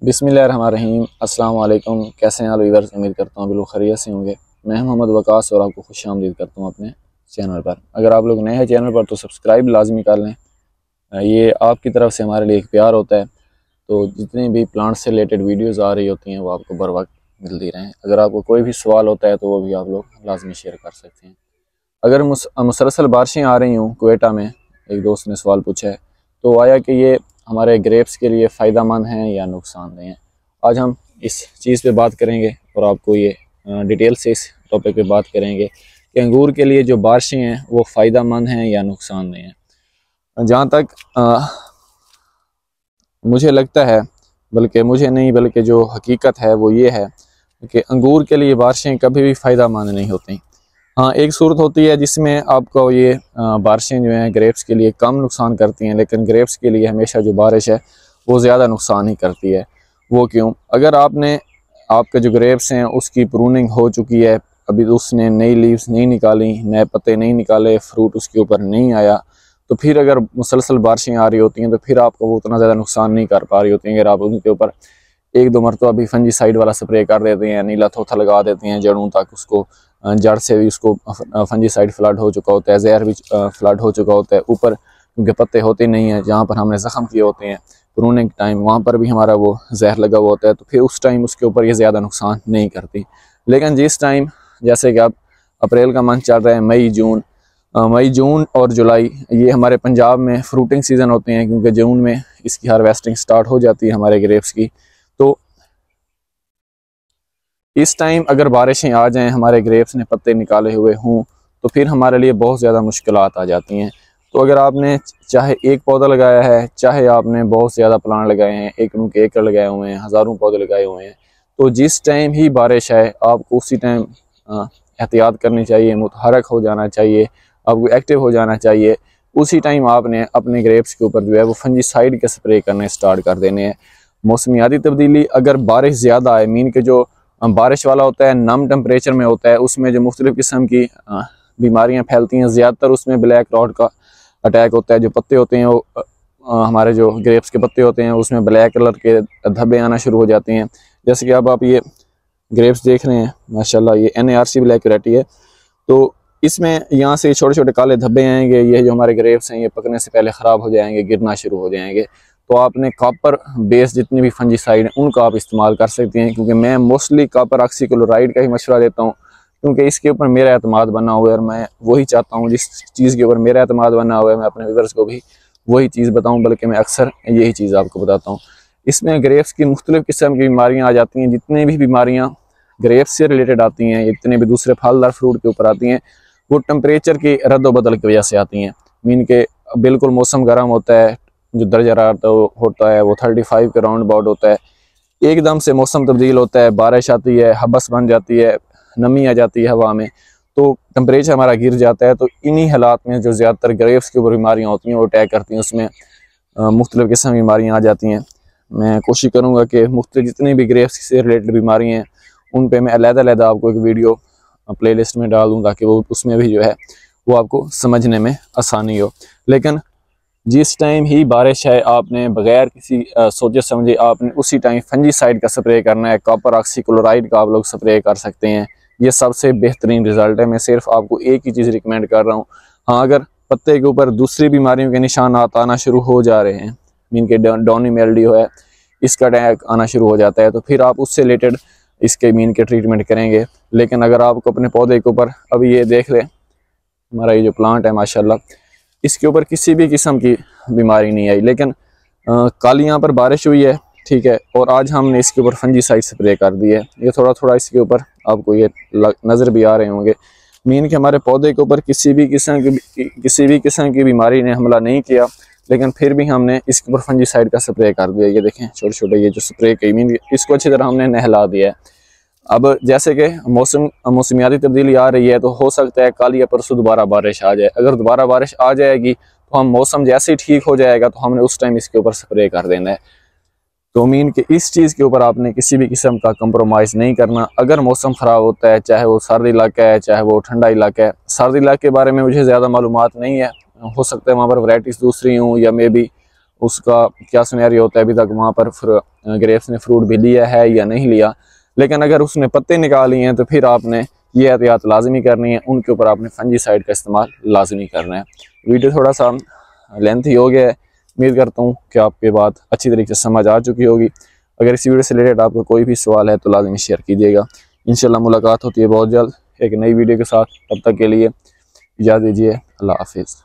बिस्मिल्लाहिर्रहमानिर्रहीम। अस्सलाम वालेकुम। कैसे हैं आप व्यूअर्स? उम्मीद करता हूँ बिल्कुल खैरियत से होंगे। मैं मोहम्मद वकास और आपको खुशामदीद करता हूँ अपने चैनल पर। अगर आप लोग नए हैं चैनल पर तो सब्सक्राइब लाजमी कर लें। ये आपकी तरफ से हमारे लिए एक प्यार होता है। तो जितनी भी प्लांट से रिलेटेड वीडियोज़ आ रही होती हैं वो आपको बर वक्त मिलती रहें। अगर आपको कोई भी सवाल होता है तो वो भी आप लोग लाजमी शेयर कर सकते हैं। अगर मुसलसल बारिशें आ रही हूँ कोयटा में, एक दोस्त ने सवाल पूछा है, तो आया कि ये हमारे ग्रेप्स के लिए फ़ायदेमंद हैं या नुकसानदेह हैं। आज हम इस चीज़ पे बात करेंगे और आपको ये डिटेल से इस टॉपिक पे बात करेंगे कि अंगूर के लिए जो बारिशें हैं वो फ़ायदेमंद हैं या नुकसानदेह हैं। जहाँ तक मुझे लगता है, बल्कि मुझे नहीं बल्कि जो हकीकत है वो ये है कि अंगूर के लिए बारिशें कभी भी फ़ायदेमंद नहीं होती। हाँ, एक सूरत होती है जिसमें आपको ये बारिशें जो हैं ग्रेप्स के लिए कम नुकसान करती हैं, लेकिन ग्रेप्स के लिए हमेशा जो बारिश है वो ज़्यादा नुकसान ही करती है। वो क्यों? अगर आपके जो ग्रेप्स हैं उसकी प्रूनिंग हो चुकी है, अभी उसने नई लीव्स नहीं निकाली, नए पत्ते नहीं निकाले, फ्रूट उसके ऊपर नहीं आया, तो फिर अगर मुसलसल बारिशें आ रही होती हैं तो फिर आपको वो उतना ज़्यादा नुकसान नहीं कर पा रही होती हैं। अगर आप उनके ऊपर एक दो मरतबा भी फंजीसाइड वाला स्प्रे कर देते हैं, नीला थोथा लगा देते हैं जड़ों तक, उसको जड़ से भी उसको फंजीसाइड फ्लड हो चुका होता है, जहर भी फ्लड हो चुका होता है, ऊपर क्योंकि पत्ते होते नहीं हैं, जहाँ पर हमने ज़ख्म किए होते हैं प्रूनिंग टाइम वहाँ पर भी हमारा वो जहर लगा हुआ होता है, तो फिर उस टाइम उसके ऊपर ये ज़्यादा नुकसान नहीं करती। लेकिन जिस टाइम, जैसे कि अब अप्रैल का मंथ चल रहा है, मई जून और जुलाई, ये हमारे पंजाब में फ्रूटिंग सीज़न होते हैं, क्योंकि जून में इसकी हार्वेस्टिंग स्टार्ट हो जाती है हमारे ग्रेप्स की। तो इस टाइम अगर बारिशें आ जाएं, हमारे ग्रेप्स ने पत्ते निकाले हुए हों, तो फिर हमारे लिए बहुत ज़्यादा मुश्किलात आ जाती हैं। तो अगर आपने चाहे एक पौधा लगाया है, चाहे आपने बहुत ज़्यादा प्लांट लगाए हैं, एकड़ों के एकड़ लगाए हुए हैं, हज़ारों पौधे लगाए हुए हैं, तो जिस टाइम ही बारिश आए आपको उसी टाइम एहतियात करनी चाहिए, मुतहरक हो जाना चाहिए, आपको एक्टिव हो जाना चाहिए। उसी टाइम आपने अपने ग्रेप्स के ऊपर जो है वो फंजीसाइड के स्प्रे करने स्टार्ट कर देने हैं। मौसमियाती तब्दीली, अगर बारिश ज़्यादा आए, मीन के जो बारिश वाला होता है, नम टेम्परेचर में होता है, उसमें जो मुख्तलिफ़ किस्म की बीमारियां फैलती हैं, ज़्यादातर उसमें ब्लैक रॉट का अटैक होता है। जो पत्ते होते हैं वो हमारे जो ग्रेप्स के पत्ते होते हैं उसमें ब्लैक कलर के धब्बे आना शुरू हो जाते हैं। जैसे कि अब आप ये ग्रेप्स देख रहे हैं, माशाल्लाह ये NARC ब्लैक वैरायटी है, तो इसमें यहाँ से छोटे छोटे काले धब्बे आएंगे। ये जो हमारे ग्रेप्स हैं ये पकने से पहले ख़राब हो जाएंगे, गिरना शुरू हो जाएंगे। तो आपने कॉपर बेस जितनी भी फंजीसाइड हैं उनका आप इस्तेमाल कर सकते हैं, क्योंकि मैं मोस्टली कॉपर ऑक्सीक्लोराइड का ही मशवरा देता हूँ, क्योंकि इसके ऊपर मेरा एतमाद बना हुआ है और मैं वही चाहता हूँ जिस चीज़ के ऊपर मेरा एतमाद बना हुआ है मैं अपने व्यूअर्स को भी वही चीज़ बताऊँ, बल्कि मैं अक्सर यही चीज़ आपको बताता हूँ। इसमें ग्रेप्स की मुख्तलिफ़ किस्म की बीमारियाँ आ जाती हैं। जितनी भी बीमारियाँ ग्रेप्स से रिलेटेड आती हैं, जितने भी दूसरे फलदार फ्रूट के ऊपर आती हैं, वो टेम्परेचर की रद्द-ओ-बदल की वजह से आती हैं। मीन के बिल्कुल मौसम गर्म होता है, जो दर्जा हरारत होता है वो 35 के राउंड अबाउट होता है, एकदम से मौसम तब्दील होता है, बारिश आती है, हबस बन जाती है, नमी आ जाती है हवा में, तो टेम्परेचर हमारा गिर जाता है। तो इन्हीं हालात में जो ज़्यादातर ग्रेप्स के ऊपर बीमारियाँ होती हैं वो अटैक करती हैं, उसमें मुख्तलिफ़ किस्म की बीमारियाँ आ जाती हैं। मैं कोशिश करूँगा कि मुख्तलिफ़ जितनी भी ग्रेप्स से रिलेटेड बीमारियाँ हैं उन पर मैं अलग-अलग आपको एक वीडियो प्ले लिस्ट में डाल दूँ, ताकि वो उसमें भी जो है वो आपको समझने में आसानी हो। लेकिन जिस टाइम ही बारिश है आपने बगैर किसी सोचे समझे आपने उसी टाइम फंजीसाइड का स्प्रे करना है। कॉपर ऑक्सीक्लोराइड का आप लोग स्प्रे कर सकते हैं, ये सबसे बेहतरीन रिजल्ट है। मैं सिर्फ आपको एक ही चीज़ रिकमेंड कर रहा हूँ। हाँ, अगर पत्ते के ऊपर दूसरी बीमारियों के निशानात आना शुरू हो जा रहे हैं, मीन के डॉनी मेल्डियो है, इसका अटैक आना शुरू हो जाता है, तो फिर आप उससे रिलेटेड इसके मीन के ट्रीटमेंट करेंगे। लेकिन अगर आपको अपने पौधे के ऊपर, अभी ये देख लें हमारा ये जो प्लांट है माशाल्लाह, इसके ऊपर किसी भी किस्म की बीमारी नहीं आई, लेकिन कल यहाँ पर बारिश हुई है, ठीक है, और आज हमने इसके ऊपर फंजीसाइड स्प्रे कर दी है। ये थोड़ा थोड़ा इसके ऊपर आपको ये नज़र भी आ रहे होंगे। मीन के हमारे पौधे के ऊपर किसी भी किस्म की बीमारी ने हमला नहीं किया, लेकिन फिर भी हमने इसके ऊपर फंजीसाइड का स्प्रे कर दिया। ये देखें छोटे छोटे ये जो स्प्रे की, मीन इसको अच्छी तरह हमने नहला दिया है। अब जैसे कि मौसमियाती तब्दीली आ रही है, तो हो सकता है कल या परसों दोबारा बारिश आ जाए। अगर दोबारा बारिश आ जाएगी तो हम मौसम जैसे ही ठीक हो जाएगा तो हमने उस टाइम इसके ऊपर स्प्रे कर देना है। तो मीन कि इस चीज़ के ऊपर आपने किसी भी किस्म का कंप्रोमाइज़ नहीं करना। अगर मौसम ख़राब होता है, चाहे वो सर्द इलाका है चाहे वो ठंडा इलाका है, सर्द इलाके के बारे में मुझे ज़्यादा मालूमात नहीं है, हो सकता है वहाँ पर वैराइटीज़ दूसरी हों, या मे बी उसका क्या सिनेरियो होता है अभी तक वहाँ पर फिर ग्रेप्स ने फ्रूट भी लिया है या नहीं लिया, लेकिन अगर उसने पत्ते निकाल लिए हैं तो फिर आपने ये एहतियात लाजमी करनी है, उनके ऊपर आपने फंजीसाइड का इस्तेमाल लाजमी करना है। वीडियो थोड़ा सा लेंथी हो गया है, उम्मीद करता हूँ कि आपके बात अच्छी तरीके से समझ आ चुकी होगी। अगर इस वीडियो से रिलेटेड आपको कोई भी सवाल है तो लाजमी शेयर कीजिएगा। इंशाल्लाह मुलाकात होती है बहुत जल्द एक नई वीडियो के साथ। तब तक के लिए इजाज़त दीजिए। अल्लाह हाफिज़।